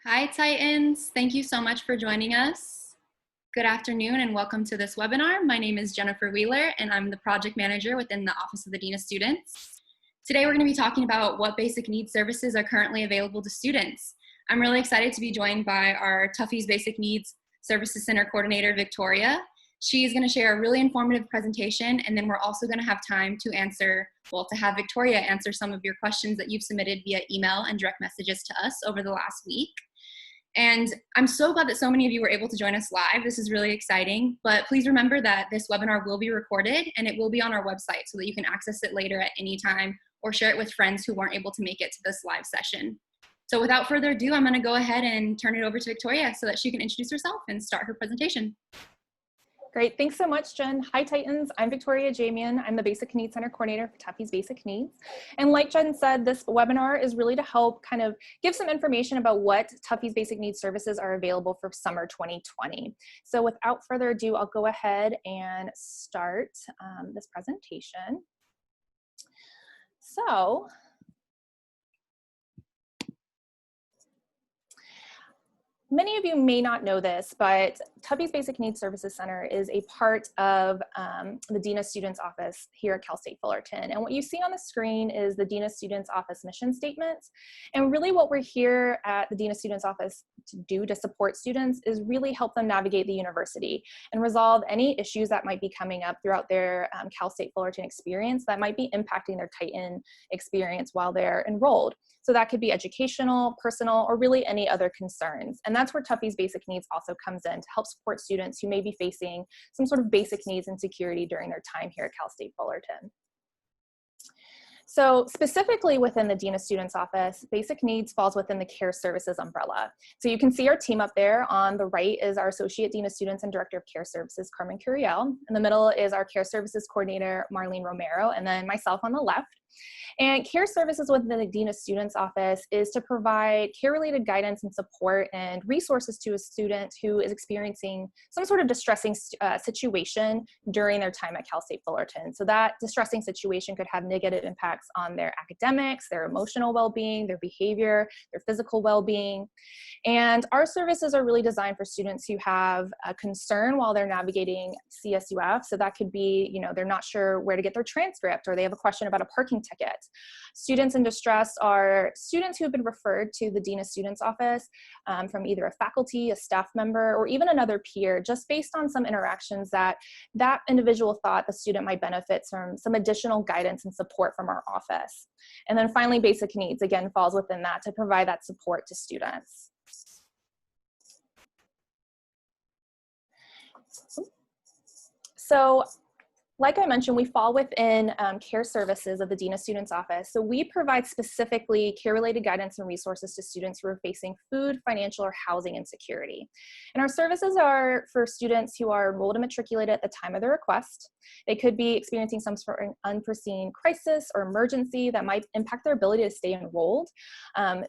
Hi, Titans. Thank you so much for joining us. Good afternoon and welcome to this webinar. My name is Jennifer Wheeler and I'm the project manager within the Office of the Dean of Students. Today we're going to be talking about what basic needs services are currently available to students. I'm really excited to be joined by our Tuffy's Basic Needs Services Center Coordinator, Victoria. She's going to share a really informative presentation, and then we're also going to have time to have Victoria answer some of your questions that you've submitted via email and direct messages to us over the last week. And I'm so glad that so many of you were able to join us live. This is really exciting, but please remember that this webinar will be recorded and it will be on our website so that you can access it later at any time or share it with friends who weren't able to make it to this live session. So without further ado, I'm going to go ahead and turn it over to Victoria so that she can introduce herself and start her presentation. Great, thanks so much, Jen. Hi, Titans. I'm Victoria Ajemian. I'm the Basic Needs Center Coordinator for Tuffy's Basic Needs. And like Jen said, this webinar is really to help kind of give some information about what Tuffy's Basic Needs services are available for summer 2020. So without further ado, I'll go ahead and start this presentation. So, many of you may not know this, but Tuffy's Basic Needs Services Center is a part of the Dean of Students Office here at Cal State Fullerton. And what you see on the screen is the Dean of Students Office mission statement. And really what we're here at the Dean of Students Office to do to support students is really help them navigate the university and resolve any issues that might be coming up throughout their Cal State Fullerton experience that might be impacting their Titan experience while they're enrolled. So that could be educational, personal, or really any other concerns. And that's where Tuffy's Basic Needs also comes in to help support students who may be facing some sort of basic needs insecurity during their time here at Cal State Fullerton. So specifically within the Dean of Students Office, Basic Needs falls within the Care Services umbrella. So you can see our team up there. On the right is our Associate Dean of Students and Director of Care Services, Carmen Curiel. In the middle is our Care Services Coordinator, Marlene Romero, and then myself on the left. And care services within the Dean of Students Office is to provide care-related guidance and support and resources to a student who is experiencing some sort of distressing situation during their time at Cal State Fullerton. So that distressing situation could have negative impacts on their academics, their emotional well-being, their behavior, their physical well-being. And our services are really designed for students who have a concern while they're navigating CSUF. So that could be, you know, they're not sure where to get their transcript, or they have a question about a parking ticket. Students in distress are students who have been referred to the Dean of Students Office from either a faculty, a staff member, or even another peer, just based on some interactions that that individual thought the student might benefit from some additional guidance and support from our office. And then finally, Basic Needs, again, falls within that to provide that support to students. So, like I mentioned, we fall within care services of the Dean of Students Office. So we provide specifically care-related guidance and resources to students who are facing food, financial, or housing insecurity. And our services are for students who are enrolled and matriculated at the time of their request. They could be experiencing some sort of unforeseen crisis or emergency that might impact their ability to stay enrolled.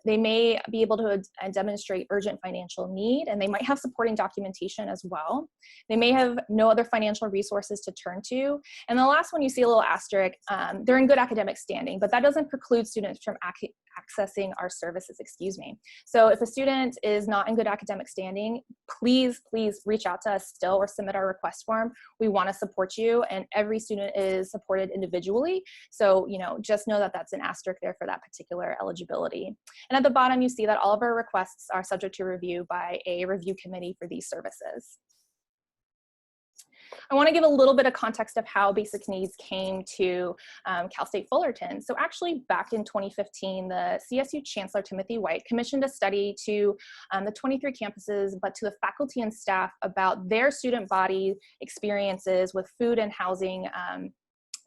They may be able to demonstrate urgent financial need, and they might have supporting documentation as well. They may have no other financial resources to turn to. And the last one, you see a little asterisk, they're in good academic standing, but that doesn't preclude students from accessing our services, excuse me. So if a student is not in good academic standing, please reach out to us still or submit our request form. We want to support you, and every student is supported individually. So, you know, just know that that's an asterisk there for that particular eligibility. And at the bottom, you see that all of our requests are subject to review by a review committee for these services. I want to give a little bit of context of how Basic Needs came to Cal State Fullerton. So actually back in 2015, the CSU Chancellor Timothy White commissioned a study to the 23 campuses, but to the faculty and staff about their student body experiences with food and housing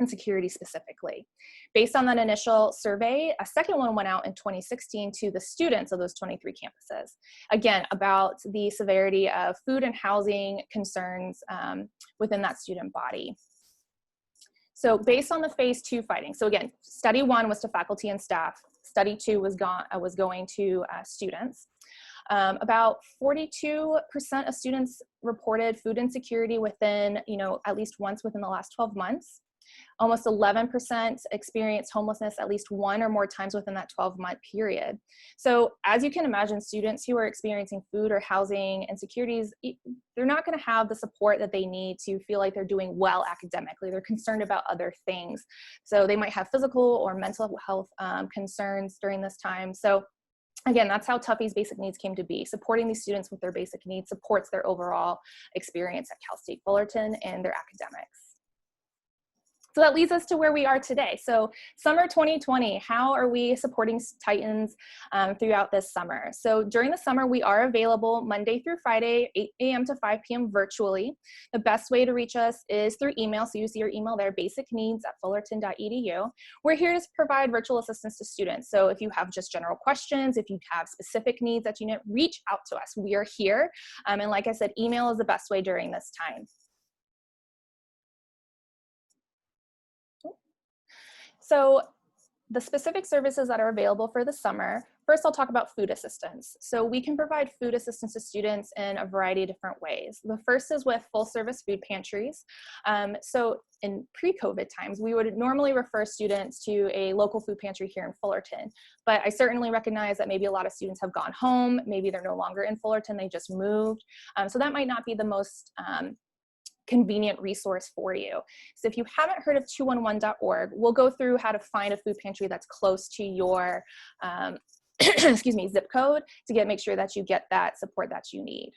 insecurity specifically. Based on that initial survey, a second one went out in 2016 to the students of those 23 campuses, again, about the severity of food and housing concerns within that student body. So based on the phase 2 findings, so again, study 1 was to faculty and staff, study 2 was going to students. About 42% of students reported food insecurity within, you know, at least once within the last 12 months. Almost 11% experienced homelessness at least one or more times within that 12-month period. So as you can imagine, students who are experiencing food or housing insecurities, they're not going to have the support that they need to feel like they're doing well academically. They're concerned about other things. So they might have physical or mental health concerns during this time. So again, that's how Tuffy's basic needs came to be. Supporting these students with their basic needs supports their overall experience at Cal State Fullerton and their academics. So that leads us to where we are today. So summer 2020, how are we supporting Titans throughout this summer? So during the summer, we are available Monday through Friday, 8 a.m. to 5 p.m. virtually. The best way to reach us is through email. So you see your email there, basicneeds@fullerton.edu. We're here to provide virtual assistance to students. So if you have just general questions, if you have specific needs that you need, reach out to us. We are here. And like I said, email is the best way during this time. So the specific services that are available for the summer, first I'll talk about food assistance. So we can provide food assistance to students in a variety of different ways. The first is with full service food pantries. So in pre-COVID times, we would normally refer students to a local food pantry here in Fullerton. But I certainly recognize that maybe a lot of students have gone home, maybe they're no longer in Fullerton, they just moved. So that might not be the most convenient resource for you. So if you haven't heard of 211.org, we'll go through how to find a food pantry that's close to your excuse me, zip code to make sure that you get that support that you need.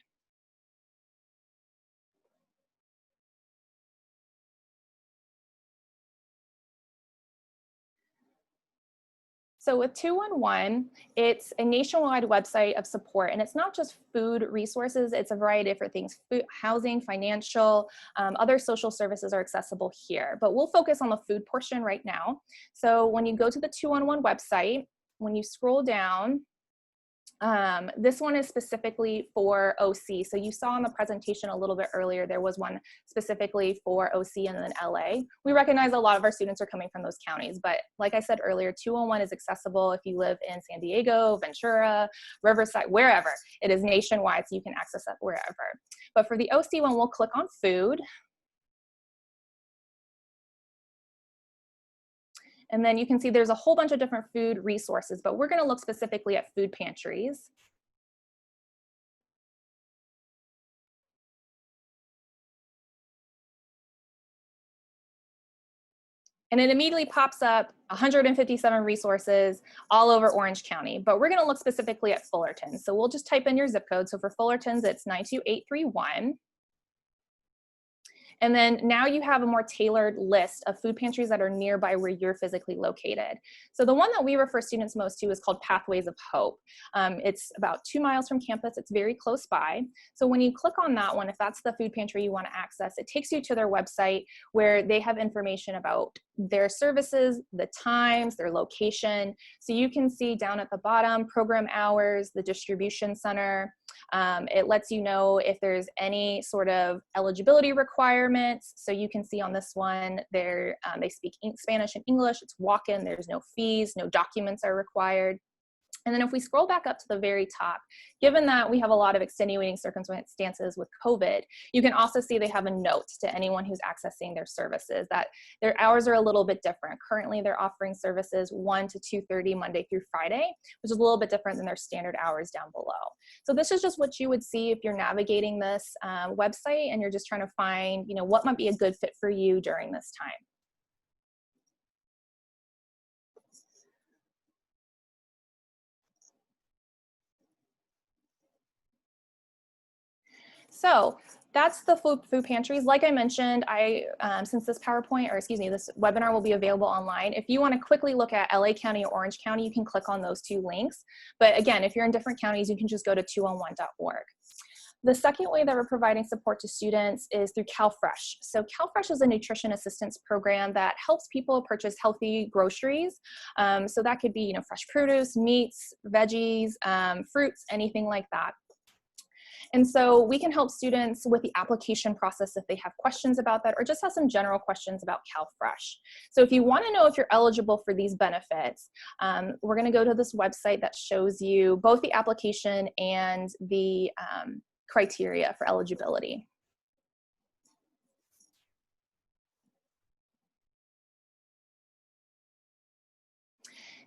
So with 211, it's a nationwide website of support, and it's not just food resources, it's a variety of different things. Food, housing, financial, other social services are accessible here, but we'll focus on the food portion right now. So when you go to the 211 website, when you scroll down, this one is specifically for OC. So you saw in the presentation a little bit earlier, there was one specifically for OC and then LA. We recognize a lot of our students are coming from those counties, but like I said earlier, 201 is accessible if you live in San Diego, Ventura, Riverside, wherever. It is nationwide, so you can access it wherever. But for the OC one, we'll click on food. And then you can see there's a whole bunch of different food resources, but we're going to look specifically at food pantries. And it immediately pops up 157 resources all over Orange County, but we're going to look specifically at Fullerton. So we'll just type in your zip code. So for Fullerton's, it's 92831. And then now you have a more tailored list of food pantries that are nearby where you're physically located. So the one that we refer students most to is called Pathways of Hope. It's about 2 miles from campus. It's very close by. So when you click on that one, if that's the food pantry you want to access, it takes you to their website where they have information about their services, the times, their location. So you can see down at the bottom, program hours, the distribution center. It lets you know if there's any sort of eligibility requirements. So you can see on this one, they speak Spanish and English. It's walk-in, there's no fees, no documents are required. And then if we scroll back up to the very top, given that we have a lot of extenuating circumstances with COVID, you can also see they have a note to anyone who's accessing their services that their hours are a little bit different. Currently, they're offering services 1 to 2:30 Monday through Friday, which is a little bit different than their standard hours down below. So this is just what you would see if you're navigating this website and you're just trying to find, what might be a good fit for you during this time. So that's the food pantries. Like I mentioned, since this this webinar will be available online, if you want to quickly look at LA County or Orange County, you can click on those 2 links. But again, if you're in different counties, you can just go to 211.org. The second way that we're providing support to students is through CalFresh. So CalFresh is a nutrition assistance program that helps people purchase healthy groceries. So that could be, fresh produce, meats, veggies, fruits, anything like that. And so we can help students with the application process if they have questions about that or just have some general questions about CalFresh. So if you want to know if you're eligible for these benefits, we're going to go to this website that shows you both the application and the criteria for eligibility.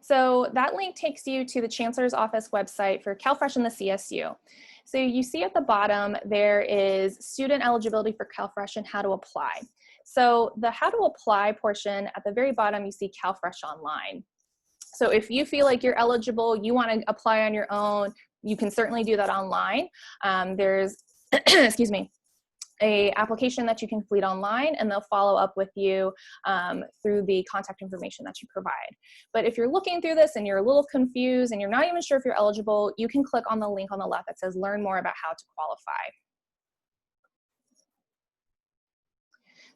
So that link takes you to the Chancellor's Office website for CalFresh and the CSU. So you see at the bottom, there is student eligibility for CalFresh and how to apply. So the how to apply portion at the very bottom, you see CalFresh Online. So if you feel like you're eligible, you want to apply on your own, you can certainly do that online. There's, excuse me, a application that you can complete online, and they'll follow up with you through the contact information that you provide. But if you're looking through this and you're a little confused and you're not even sure if you're eligible, you can click on the link on the left that says learn more about how to qualify.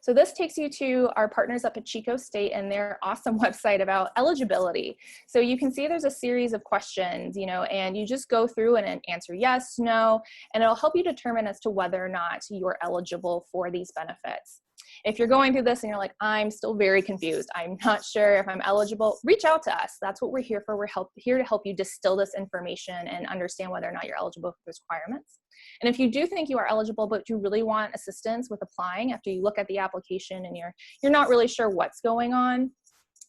So this takes you to our partners up at Chico State and their awesome website about eligibility. So you can see there's a series of questions, and you just go through and answer yes, no, and it'll help you determine as to whether or not you're eligible for these benefits. If you're going through this and you're like, I'm still very confused, I'm not sure if I'm eligible, reach out to us. That's what we're here for. We're here to help you distill this information and understand whether or not you're eligible for those requirements. And if you do think you are eligible, but you really want assistance with applying after you look at the application and you're not really sure what's going on,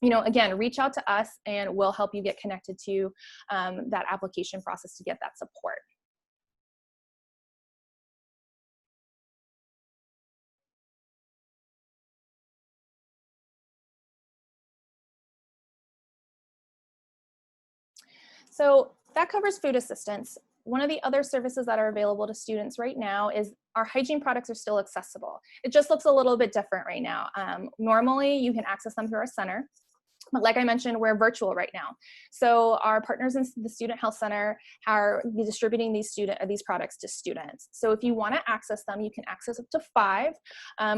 again, reach out to us and we'll help you get connected to that application process to get that support. So that covers food assistance. One of the other services that are available to students right now is our hygiene products are still accessible. It just looks a little bit different right now. Normally, you can access them through our center. But like I mentioned, we're virtual right now. So our partners in the Student Health Center are distributing these products to students. So if you want to access them, you can access up to 5.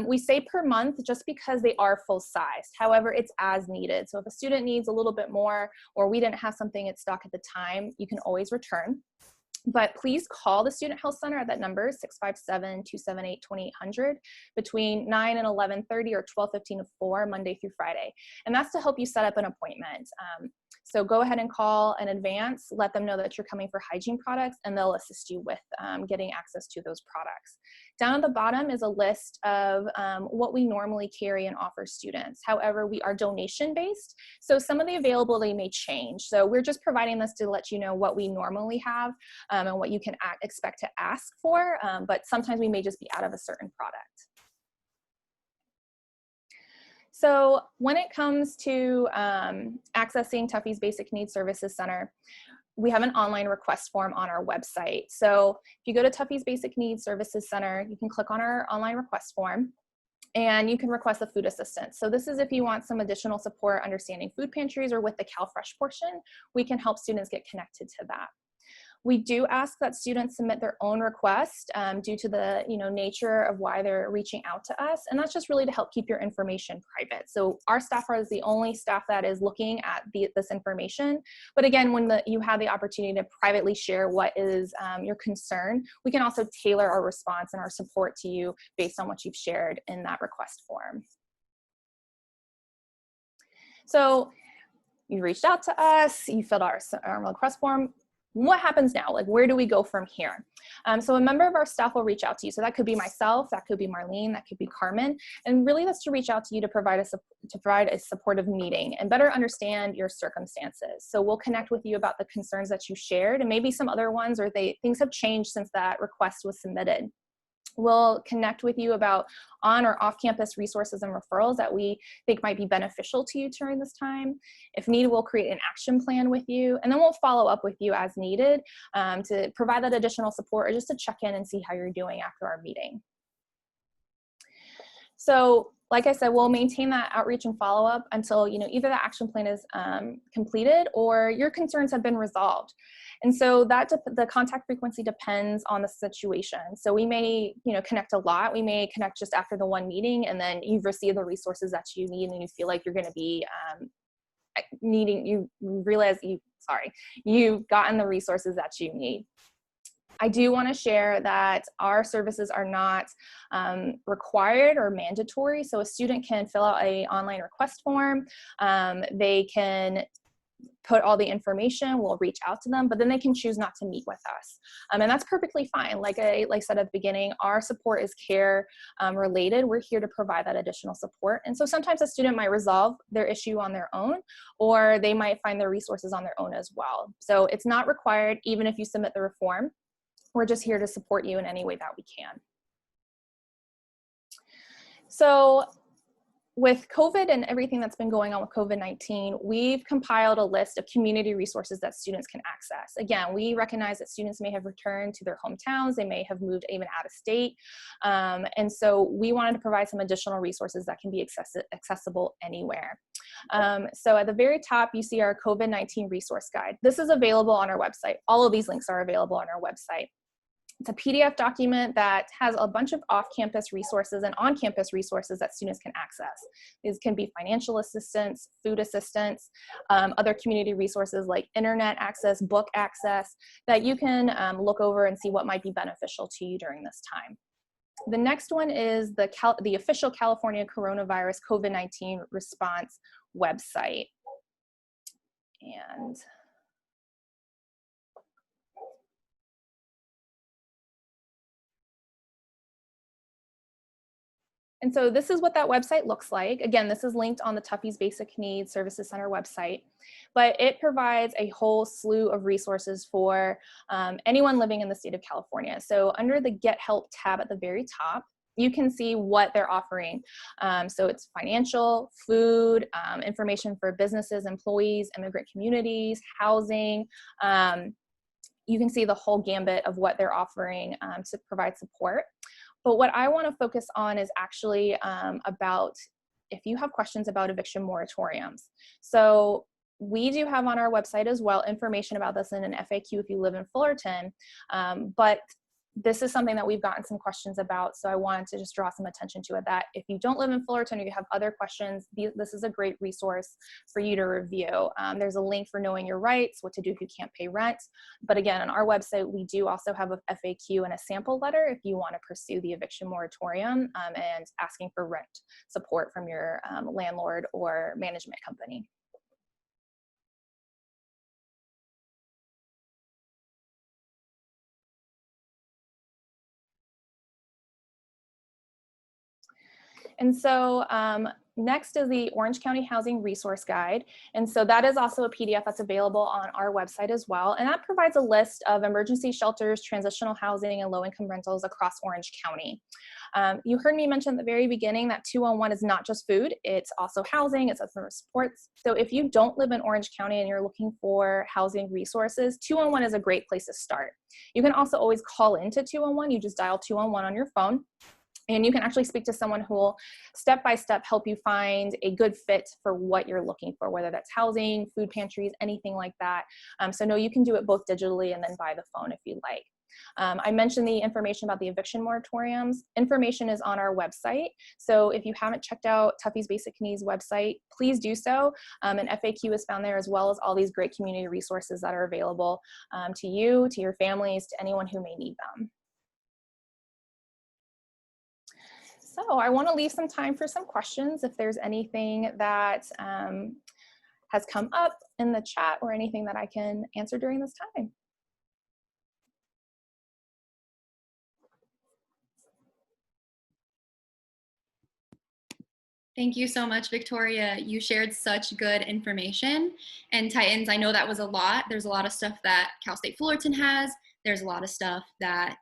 We say per month just because they are full sized. However, it's as needed. So if a student needs a little bit more or we didn't have something in stock at the time, you can always return. But please call the Student Health Center at that number, 657-278-2800, between 9 and 11:30 or 12:15 to 4, Monday through Friday. And that's to help you set up an appointment. So go ahead and call in advance, let them know that you're coming for hygiene products, and they'll assist you with getting access to those products. Down at the bottom is a list of what we normally carry and offer students. However, we are donation-based, so some of the availability may change. So we're just providing this to let you know what we normally have and what you can expect to ask for, but sometimes we may just be out of a certain product. So when it comes to accessing Tuffy's Basic Needs Services Center, we have an online request form on our website. So if you go to Tuffy's Basic Needs Services Center, you can click on our online request form and you can request a food assistance. So this is if you want some additional support understanding food pantries or with the CalFresh portion, we can help students get connected to that. We do ask that students submit their own request due to the nature of why they're reaching out to us, and that's just really to help keep your information private. So our staff is the only staff that is looking at this information. But again, when you have the opportunity to privately share what is your concern, we can also tailor our response and our support to you based on what you've shared in that request form. So you reached out to us, you filled out our request form. What happens now? Like, where do we go from here? So a member of our staff will reach out to you. So that could be myself, that could be Marlene, that could be Carmen. And really that's to reach out to you to provide a supportive meeting and better understand your circumstances. So we'll connect with you about the concerns that you shared and maybe some other ones, or things have changed since that request was submitted. We'll connect with you about on or off-campus resources and referrals that we think might be beneficial to you during this time. If needed, we'll create an action plan with you, and then we'll follow up with you as needed to provide that additional support or just to check in and see how you're doing after our meeting. So like I said, we'll maintain that outreach and follow-up until either the action plan is completed or your concerns have been resolved. And so the contact frequency depends on the situation. So we may connect a lot. We may connect just after the one meeting, and then you've received the resources that you need and you feel like you're going to be you've gotten the resources that you need. I do want to share that our services are not required or mandatory. So a student can fill out an online request form. They can put all the information, we'll reach out to them, but then they can choose not to meet with us. And that's perfectly fine. Like I said at the beginning, our support is care related. We're here to provide that additional support. And so sometimes a student might resolve their issue on their own, or they might find their resources on their own as well. So it's not required, even if you submit the reform. We're just here to support you in any way that we can. So with COVID and everything that's been going on with COVID-19, we've compiled a list of community resources that students can access. Again, we recognize that students may have returned to their hometowns, they may have moved even out of state, and so we wanted to provide some additional resources that can be accessible anywhere. So at the very top, you see our COVID-19 resource guide. This is available on our website. All of these links are available on our website. It's a PDF document that has a bunch of off-campus resources and on-campus resources that students can access. These can be financial assistance, food assistance, other community resources like internet access, book access, that you can look over and see what might be beneficial to you during this time. The next one is the official California coronavirus COVID-19 response website. And so this is what that website looks like. Again, this is linked on the Tuffy's Basic Needs Services Center website, but it provides a whole slew of resources for anyone living in the state of California. So under the Get Help tab at the very top, you can see what they're offering. So it's financial, food, information for businesses, employees, immigrant communities, housing. You can see the whole gambit of what they're offering to provide support. But what I want to focus on is actually about if you have questions about eviction moratoriums. So we do have on our website as well information about this in an FAQ if you live in Fullerton, but this is something that we've gotten some questions about, so I wanted to just draw some attention to it, that if you don't live in Fullerton or you have other questions, this is a great resource for you to review. There's a link for knowing your rights, what to do if you can't pay rent. But again, on our website, we do also have a FAQ and a sample letter if you want to pursue the eviction moratorium and asking for rent support from your landlord or management company. And so next is the Orange County Housing Resource Guide. And so that is also a PDF that's available on our website as well. And that provides a list of emergency shelters, transitional housing, and low-income rentals across Orange County. You heard me mention at the very beginning that 211 is not just food, it's also housing, it's other supports. So if you don't live in Orange County and you're looking for housing resources, 211 is a great place to start. You can also always call into 211, you just dial 211 on your phone. And you can actually speak to someone who will step-by-step help you find a good fit for what you're looking for, whether that's housing, food pantries, anything like that. So no, you can do it both digitally and then by the phone if you'd like. I mentioned the information about the eviction moratoriums. Information is on our website. So if you haven't checked out Tuffy's Basic Needs website, please do so. An FAQ is found there as well as all these great community resources that are available to you, to your families, to anyone who may need them. So I want to leave some time for some questions if there's anything that has come up in the chat or anything that I can answer during this time. Thank you so much, Victoria. You shared such good information. And Titans, I know that was a lot. There's a lot of stuff that Cal State Fullerton has. There's a lot of stuff that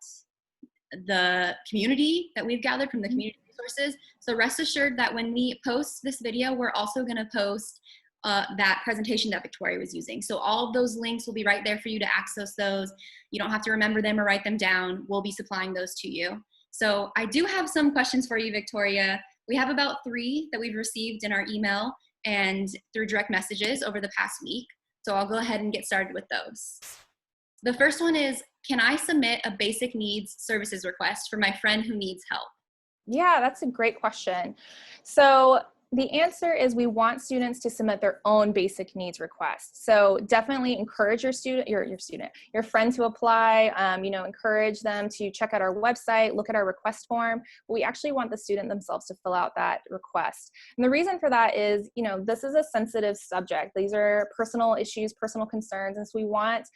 the community that we've gathered from the community resources. So rest assured that when we post this video, we're also going to post that presentation that Victoria was using. So all of those links will be right there for you to access those. You don't have to remember them or write them down. We'll be supplying those to you. So I do have some questions for you, Victoria. We have about 3 that we've received in our email and through direct messages over the past week. So I'll go ahead and get started with those. The first one is, can I submit a basic needs services request for my friend who needs help? Yeah, that's a great question. So The answer is we want students to submit their own basic needs requests. So definitely encourage your friend to apply, encourage them to check out our website, look at our request form. But we actually want the student themselves to fill out that request. And the reason for that is, this is a sensitive subject. These are personal issues, personal concerns. And so we want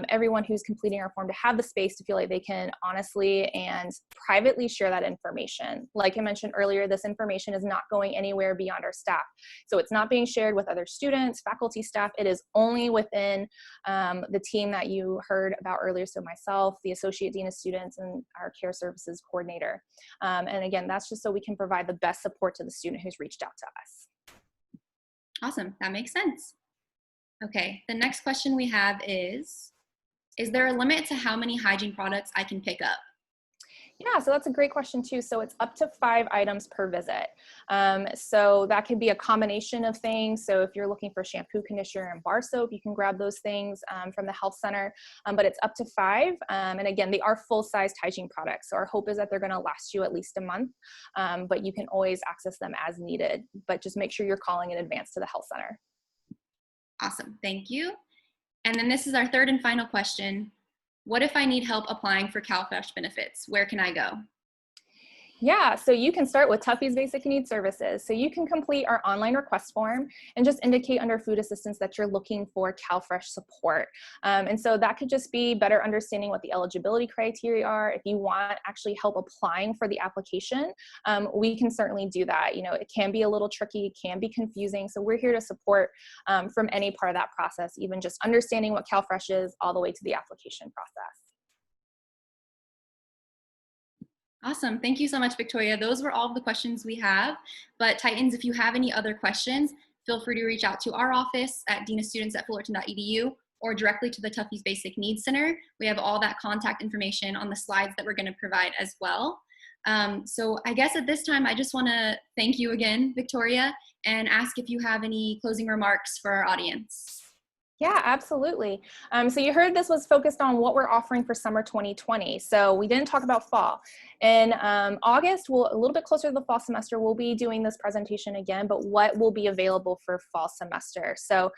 everyone who's completing our form to have the space to feel like they can honestly and privately share that information. Like I mentioned earlier, this information is not going anywhere beyond our staff. So it's not being shared with other students, faculty, staff. It is only within the team that you heard about earlier. So myself, the Associate Dean of Students, and our Care Services Coordinator. And again, that's just so we can provide the best support to the student who's reached out to us. Awesome, that makes sense. Okay, the next question we have is there a limit to how many hygiene products I can pick up? Yeah, so that's a great question too. So it's up to 5 items per visit. So that could be a combination of things. So if you're looking for shampoo, conditioner, and bar soap, you can grab those things from the health center, but it's up to 5. And again, they are full-sized hygiene products. So our hope is that they're gonna last you at least a month, but you can always access them as needed, but just make sure you're calling in advance to the health center. Awesome, thank you. And then this is our third and final question. What if I need help applying for CalFresh benefits? Where can I go? Yeah, so you can start with Tuffy's Basic Needs Services. So you can complete our online request form and just indicate under food assistance that you're looking for CalFresh support. And so that could just be better understanding what the eligibility criteria are. If you want actually help applying for the application, we can certainly do that. It can be a little tricky, it can be confusing. So we're here to support from any part of that process, even just understanding what CalFresh is all the way to the application process. Awesome. Thank you so much, Victoria. Those were all of the questions we have. But Titans, if you have any other questions, feel free to reach out to our office at deanofstudents@fullerton.edu or directly to the Tuffy's Basic Needs Center. We have all that contact information on the slides that we're going to provide as well. So I guess at this time, I just want to thank you again, Victoria, and ask if you have any closing remarks for our audience. Yeah, absolutely. So you heard this was focused on what we're offering for summer 2020. So we didn't talk about fall. In August, a little bit closer to the fall semester, we'll be doing this presentation again, but what will be available for fall semester. So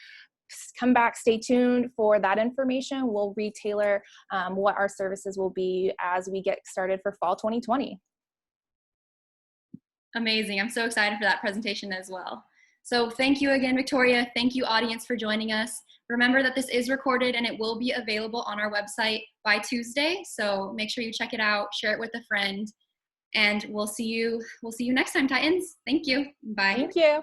come back, stay tuned for that information. We'll retailer what our services will be as we get started for fall 2020. Amazing. I'm so excited for that presentation as well. So thank you again, Victoria. Thank you, audience, for joining us. Remember that this is recorded and it will be available on our website by Tuesday. So make sure you check it out, share it with a friend, and we'll see you next time, Titans. Thank you. Bye. Thank you.